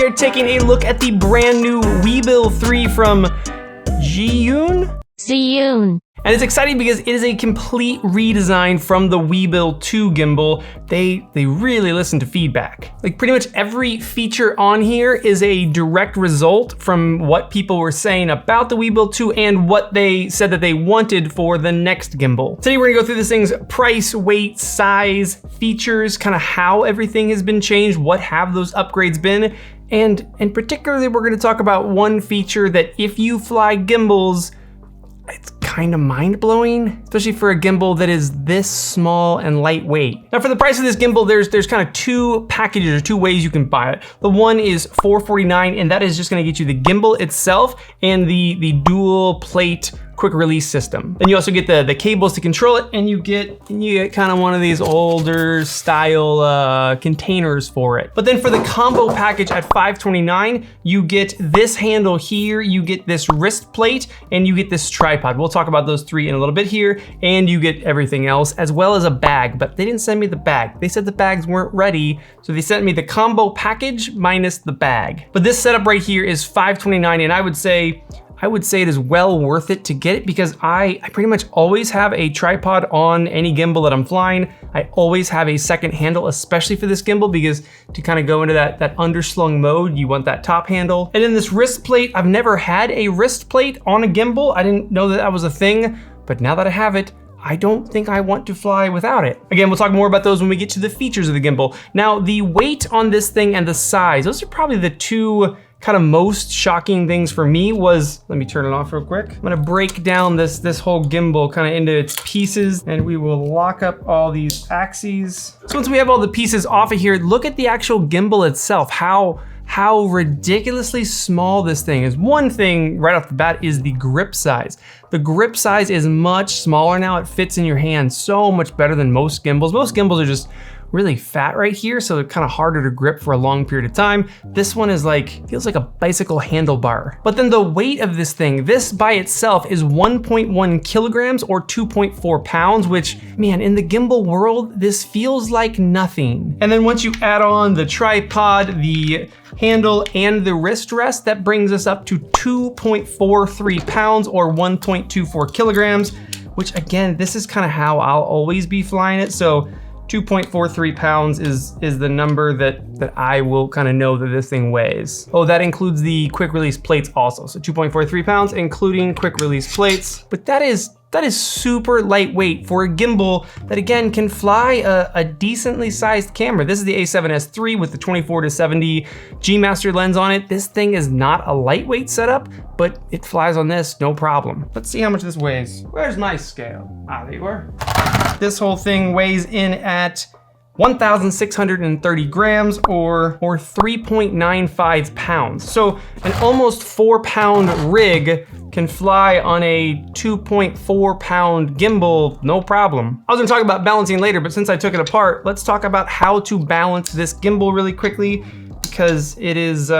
we are taking a look at the brand new Weebill 3 from Zhiyun. And it's exciting because it is a complete redesign from the Weebill 2 gimbal. They really listen to feedback. Like pretty much every feature on here is a direct result from what people were saying about the Weebill 2 and what they said that they wanted for the next gimbal. Today we're gonna go through this thing's price, weight, size, features, kind of how everything has been changed, what have those upgrades been, and particularly we're gonna talk about one feature that if you fly gimbals, it's kind of mind-blowing, especially for a gimbal that is this small and lightweight. Now for the price of this gimbal, there's kind of two packages or two ways you can buy it. The one is $449, and that is just gonna get you the gimbal itself and the dual plate quick release system. Then you also get the cables to control it, and you get kind of one of these older style containers for it. But then for the combo package at $529, you get this handle here, you get this wrist plate, and you get this tripod. We'll talk about those three in a little bit here, and you get everything else, as well as a bag, but they didn't send me the bag. They said the bags weren't ready, so they sent me the combo package minus the bag. But this setup right here is $529, and I would say it is well worth it to get it because I pretty much always have a tripod on any gimbal that I'm flying. I always have a second handle, especially for this gimbal, because to kind of go into that underslung mode, you want that top handle. And then this wrist plate, I've never had a wrist plate on a gimbal. I didn't know that was a thing, but now that I have it, I don't think I want to fly without it. Again, we'll talk more about those when we get to the features of the gimbal. Now, the weight on this thing and the size, those are probably the two kind of most shocking things for me was, let me turn it off real quick. I'm gonna break down this whole gimbal kind of into its pieces, and we will lock up all these axes. So once we have all the pieces off of here, look at the actual gimbal itself, how ridiculously small this thing is. One thing right off the bat is the grip size. The grip size is much smaller now. It fits in your hand so much better than most gimbals. Most gimbals are just really fat right here, so they're kind of harder to grip for a long period of time. This one is feels like a bicycle handlebar. But then the weight of this thing, this by itself is 1.1 kilograms or 2.4 pounds, which, man, in the gimbal world, this feels like nothing. And then once you add on the tripod, the handle, and the wrist rest, that brings us up to 2.43 pounds or 1.24 kilograms, which again, this is kind of how I'll always be flying it. So 2.43 pounds is the number that I will kind of know that this thing weighs. Oh, that includes the quick release plates also. So 2.43 pounds, including quick release plates. But that is super lightweight for a gimbal that again can fly a decently sized camera. This is the A7S III with the 24-70 G Master lens on it. This thing is not a lightweight setup, but it flies on this, no problem. Let's see how much this weighs. Where's my scale? Ah, there you are. This whole thing weighs in at 1,630 grams or 3.95 pounds. So an almost 4-pound rig can fly on a 2.4 pound gimbal, no problem. I was gonna talk about balancing later, but since I took it apart, let's talk about how to balance this gimbal really quickly, because it is,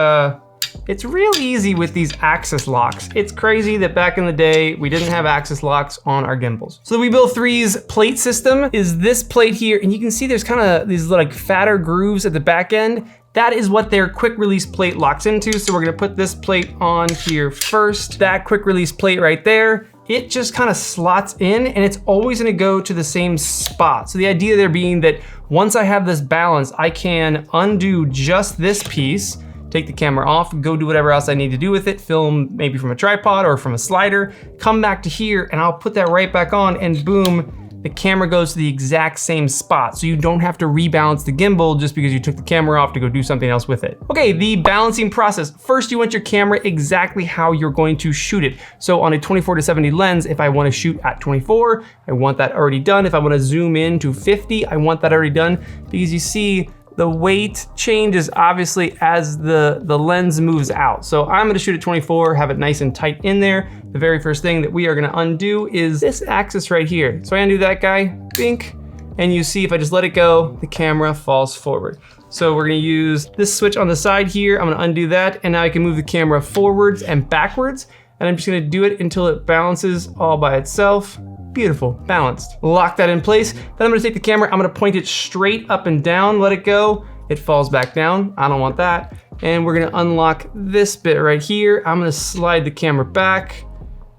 it's real easy with these axis locks. It's crazy that back in the day, we didn't have axis locks on our gimbals. So the Weebill 3's plate system is this plate here, and you can see there's kind of these like fatter grooves at the back end. That is what their quick release plate locks into. So we're gonna put this plate on here first. That quick release plate right there, it just kind of slots in and it's always gonna go to the same spot. So the idea there being that once I have this balance, I can undo just this piece, take the camera off, go do whatever else I need to do with it, film maybe from a tripod or from a slider, come back to here and I'll put that right back on and boom, the camera goes to the exact same spot. So you don't have to rebalance the gimbal just because you took the camera off to go do something else with it. Okay, the balancing process. First, you want your camera exactly how you're going to shoot it. So on a 24-70 lens, if I want to shoot at 24, I want that already done. If I want to zoom in to 50, I want that already done, because you see, the weight changes obviously as the lens moves out. So I'm gonna shoot at 24, have it nice and tight in there. The very first thing that we are gonna undo is this axis right here. So I undo that guy, bink, and you see if I just let it go, the camera falls forward. So we're gonna use this switch on the side here. I'm gonna undo that, and now I can move the camera forwards and backwards, and I'm just gonna do it until it balances all by itself. Beautiful, balanced. Lock that in place. Then I'm gonna take the camera, I'm gonna point it straight up and down, let it go. It falls back down, I don't want that. and we're gonna unlock this bit right here. I'm gonna slide the camera back.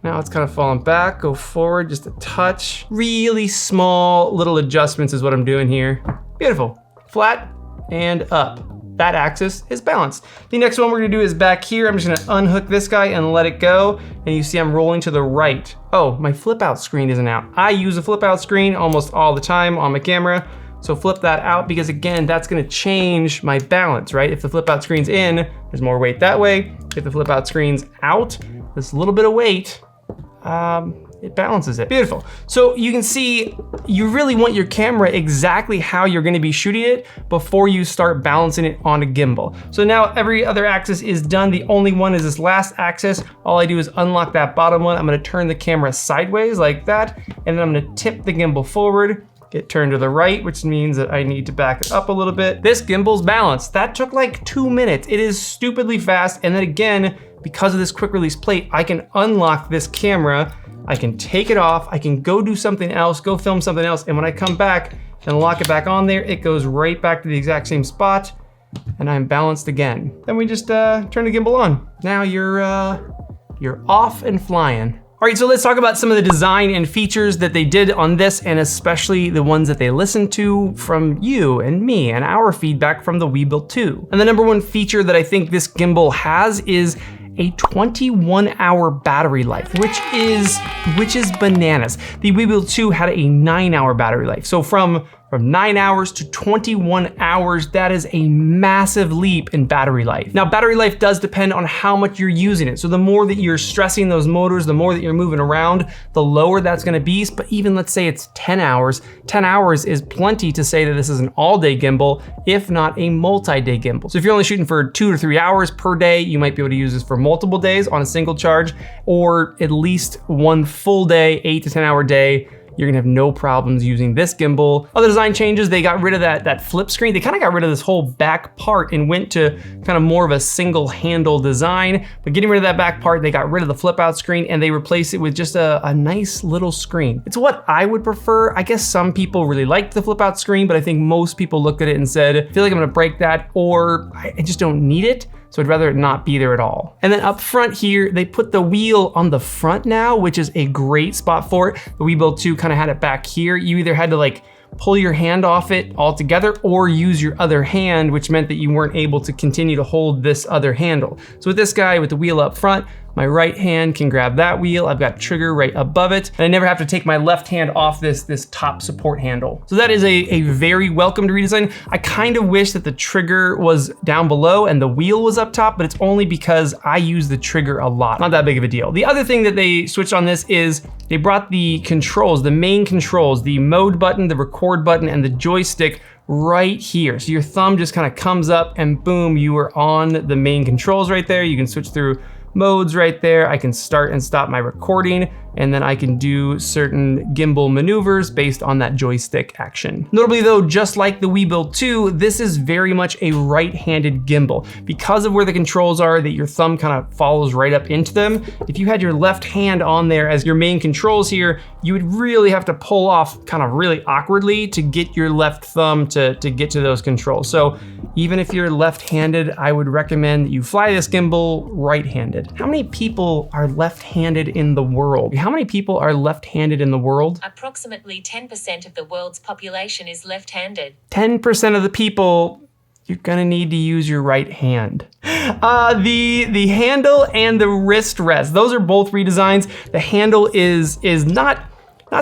Now it's kind of falling back, go forward just a touch. Really small little adjustments is what I'm doing here. Beautiful, flat and up. That axis is balanced. The next one we're gonna do is back here. I'm just gonna unhook this guy and let it go. And you see I'm rolling to the right. Oh, my flip out screen isn't out. I use a flip out screen almost all the time on my camera. So flip that out because again, that's gonna change my balance, right? If the flip out screen's in, there's more weight that way. If the flip out screen's out, this little bit of weight, it balances it. Beautiful. So you can see you really want your camera exactly how you're gonna be shooting it before you start balancing it on a gimbal. So now every other axis is done. The only one is this last axis. All I do is unlock that bottom one. I'm gonna turn the camera sideways like that, and then I'm gonna tip the gimbal forward, get turned to the right, which means that I need to back it up a little bit. This gimbal's balanced. That took like 2 minutes. It is stupidly fast. And then again, because of this quick release plate, I can unlock this camera, I can take it off, I can go do something else, go film something else, and when I come back and lock it back on there, it goes right back to the exact same spot, and I'm balanced again. Then we just turn the gimbal on. Now you're off and flying. All right, so let's talk about some of the design and features that they did on this, and especially the ones that they listened to from you and me and our feedback from the Weebill 2. And the number one feature that I think this gimbal has is a 21-hour battery life, which is bananas. The Weebill 2 had a 9-hour battery life. So from 9 hours to 21 hours, that is a massive leap in battery life. Now, battery life does depend on how much you're using it. So the more that you're stressing those motors, the more that you're moving around, the lower that's gonna be. But even let's say it's 10 hours, 10 hours is plenty to say that this is an all-day gimbal, if not a multi-day gimbal. So if you're only shooting for 2 to 3 hours per day, you might be able to use this for multiple days on a single charge, or at least one full day, 8 to 10 hour day. You're gonna have no problems using this gimbal. Other design changes, they got rid of that flip screen. They kind of got rid of this whole back part and went to kind of more of a single handle design. But getting rid of that back part, they got rid of the flip out screen and they replaced it with just a nice little screen. It's what I would prefer. I guess some people really liked the flip out screen, but I think most people looked at it and said, I feel like I'm gonna break that, or I just don't need it. So I'd rather it not be there at all. And then up front here, they put the wheel on the front now, which is a great spot for it. The Weebill 2 kind of had it back here. You either had to like pull your hand off it altogether or use your other hand, which meant that you weren't able to continue to hold this other handle. So with this guy with the wheel up front, my right hand can grab that wheel. I've got trigger right above it, and I never have to take my left hand off this top support handle. So that is a very welcomed redesign. I kind of wish that the trigger was down below and the wheel was up top, but it's only because I use the trigger a lot. Not that big of a deal. The other thing that they switched on this is they brought the controls, the main controls, the mode button, the record button, and the joystick right here. So your thumb just kind of comes up and boom, you are on the main controls right there. You can switch through modes right there. I can start and stop my recording, and then I can do certain gimbal maneuvers based on that joystick action. Notably though, just like the Weebill 2, this is very much a right-handed gimbal. Because of where the controls are, that your thumb kind of follows right up into them, if you had your left hand on there as your main controls here, you would really have to pull off kind of really awkwardly to get your left thumb to get to those controls. So even if you're left-handed, I would recommend that you fly this gimbal right-handed. How many people are left-handed in the world? How many people are left-handed in the world? Approximately 10% of the world's population is left-handed. 10% of the people, you're gonna need to use your right hand. The handle and the wrist rest, those are both redesigns. The handle is not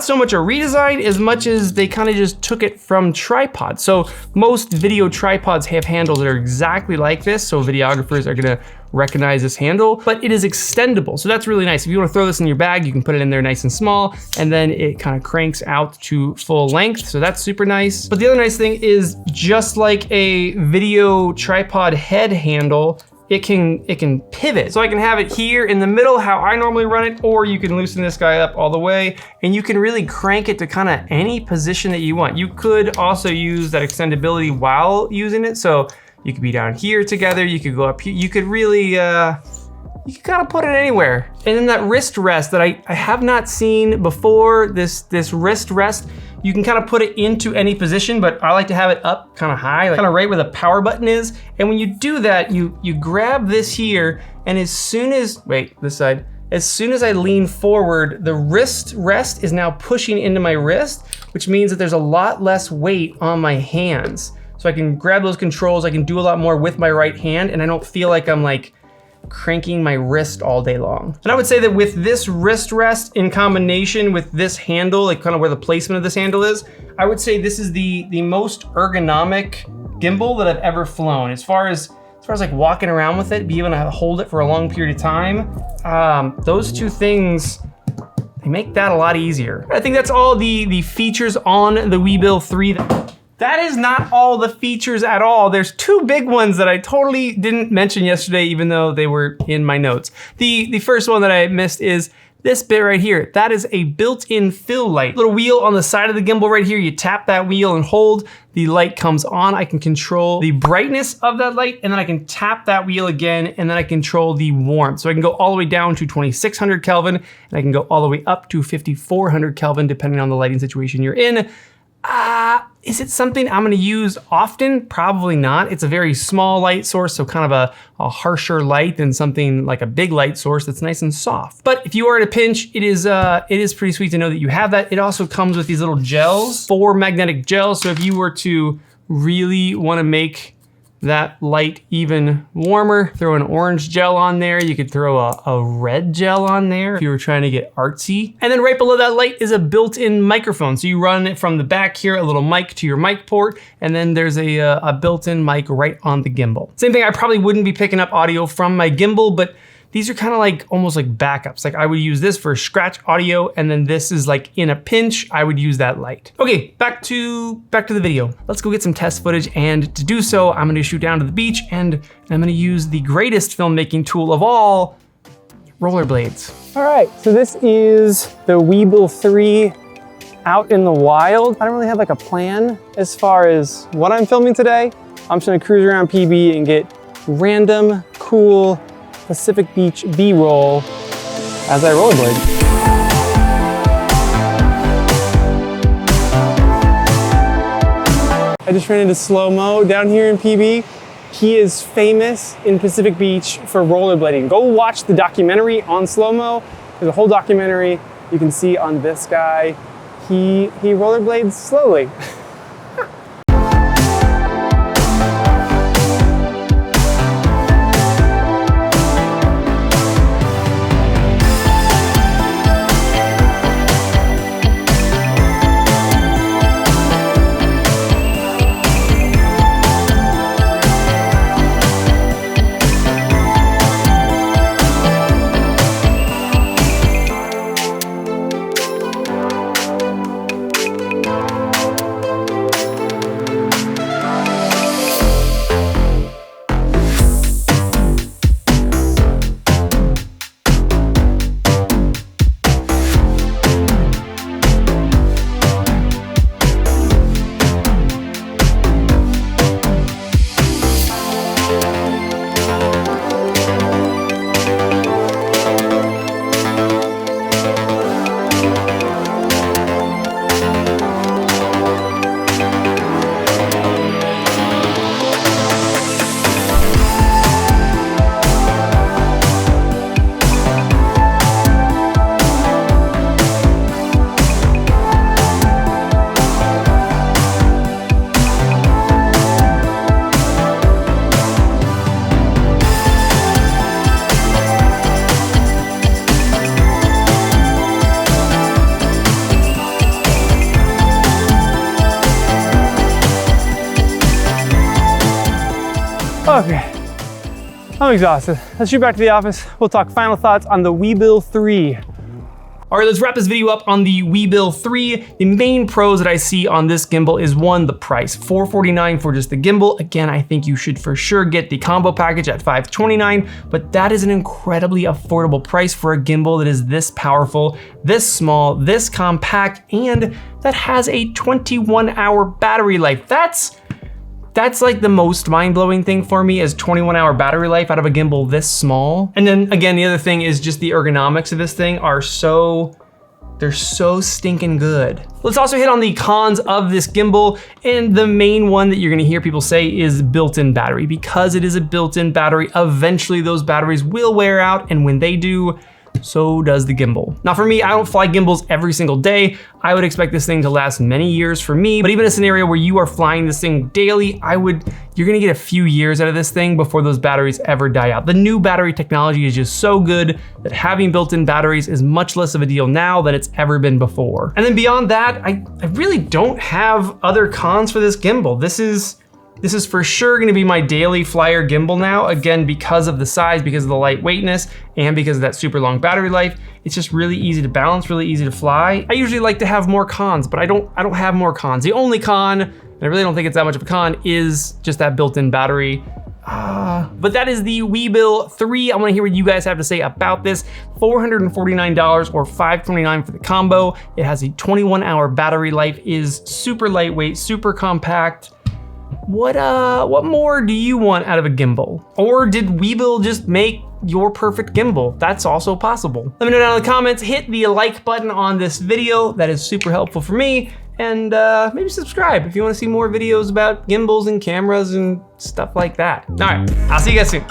so much a redesign as much as they kind of just took it from tripods. So most video tripods have handles that are exactly like this, so videographers are gonna recognize this handle, but it is extendable. So that's really nice. If you wanna throw this in your bag, you can put it in there nice and small, and then it kind of cranks out to full length. So that's super nice. But the other nice thing is, just like a video tripod head handle, it can pivot. So I can have it here in the middle, how I normally run it, or you can loosen this guy up all the way, and you can really crank it to kind of any position that you want. You could also use that extendability while using it. So you could be down here together, you could go up here, you could really, you can kind of put it anywhere. And then that wrist rest that I have not seen before, this wrist rest, You can kind of put it into any position, but I like to have it up kind of high, like kind of right where the power button is. And when you do that, you grab this here, and as soon as, wait, this side, as soon as I lean forward, the wrist rest is now pushing into my wrist, which means that there's a lot less weight on my hands. So I can grab those controls, I can do a lot more with my right hand, and I don't feel like I'm like cranking my wrist all day long. And I would say that with this wrist rest in combination with this handle, like kind of where the placement of this handle is, I would say this is the most ergonomic gimbal that I've ever flown. As far as like walking around with it, be able to hold it for a long period of time, those two things, they make that a lot easier. I think that's all the features on the Weebill 3. That is not all the features at all. There's two big ones that I totally didn't mention yesterday, even though they were in my notes. The first one that I missed is this bit right here. That is a built-in fill light. Little wheel on the side of the gimbal right here. You tap that wheel and hold, the light comes on. I can control the brightness of that light, and then I can tap that wheel again, and then I control the warmth. So I can go all the way down to 2600 Kelvin, and I can go all the way up to 5400 Kelvin, depending on the lighting situation you're in. Is it something I'm gonna use often? Probably not. It's a very small light source, so kind of a harsher light than something like a big light source that's nice and soft. But if you are at a pinch, it is pretty sweet to know that you have that. It also comes with these little gels, 4 magnetic gels. So if you were to really wanna make that light even warmer, throw an orange gel on there. You could throw a red gel on there if you were trying to get artsy. And then right below that light is a built-in microphone. So you run it from the back here, a little mic to your mic port, and then there's a built-in mic right on the gimbal. Same thing, I probably wouldn't be picking up audio from my gimbal, but these are kind of like almost like backups. Like I would use this for scratch audio, and then this is like in a pinch, I would use that light. Okay, back to the video. Let's go get some test footage, and to do so, I'm gonna shoot down to the beach, and I'm gonna use the greatest filmmaking tool of all, rollerblades. All right, so this is the Weebill 3 out in the wild. I don't really have like a plan as far as what I'm filming today. I'm just gonna cruise around PB and get random, cool, Pacific Beach B-roll as I rollerblade. I just ran into Slow-Mo down here in PB. He is famous in Pacific Beach for rollerblading. Go watch the documentary on Slow-Mo. There's a whole documentary you can see on this guy. He rollerblades slowly. Okay, I'm exhausted. Let's shoot back to the office. We'll talk final thoughts on the Weebill 3. All right, let's wrap this video up on the Weebill 3. The main pros that I see on this gimbal is one, the price, $449 for just the gimbal. Again, I think you should for sure get the combo package at $529, but that is an incredibly affordable price for a gimbal that is this powerful, this small, this compact, and that has a 21-hour battery life. That's like the most mind-blowing thing for me, is 21-hour battery life out of a gimbal this small. And then again, the other thing is just the ergonomics of this thing are so They're so stinking good. Let's also hit on the cons of this gimbal, and the main one that you're gonna hear people say is built-in battery. Because it is a built-in battery, eventually those batteries will wear out, and when they do, so does the gimbal. Now for me, I don't fly gimbals every single day. I would expect this thing to last many years for me, but even a scenario where you are flying this thing daily, you're gonna get a few years out of this thing before those batteries ever die out. The new battery technology is just so good that having built-in batteries is much less of a deal now than it's ever been before. And then beyond that, I really don't have other cons for this gimbal. This is for sure gonna be my daily flyer gimbal now, again, because of the size, because of the lightweightness, and because of that super long battery life. It's just really easy to balance, really easy to fly. I usually like to have more cons, but I don't have more cons. The only con, and I really don't think it's that much of a con, is just that built-in battery. But that is the Weebill 3. I wanna hear what you guys have to say about this. $449 or $529 for the combo. It has a 21-hour battery life, is super lightweight, super compact. What more do you want out of a gimbal? Or did Weebill just make your perfect gimbal? That's also possible. Let me know down in the comments, hit the like button on this video. That is super helpful for me. And maybe subscribe if you want to see more videos about gimbals and cameras and stuff like that. All right, I'll see you guys soon.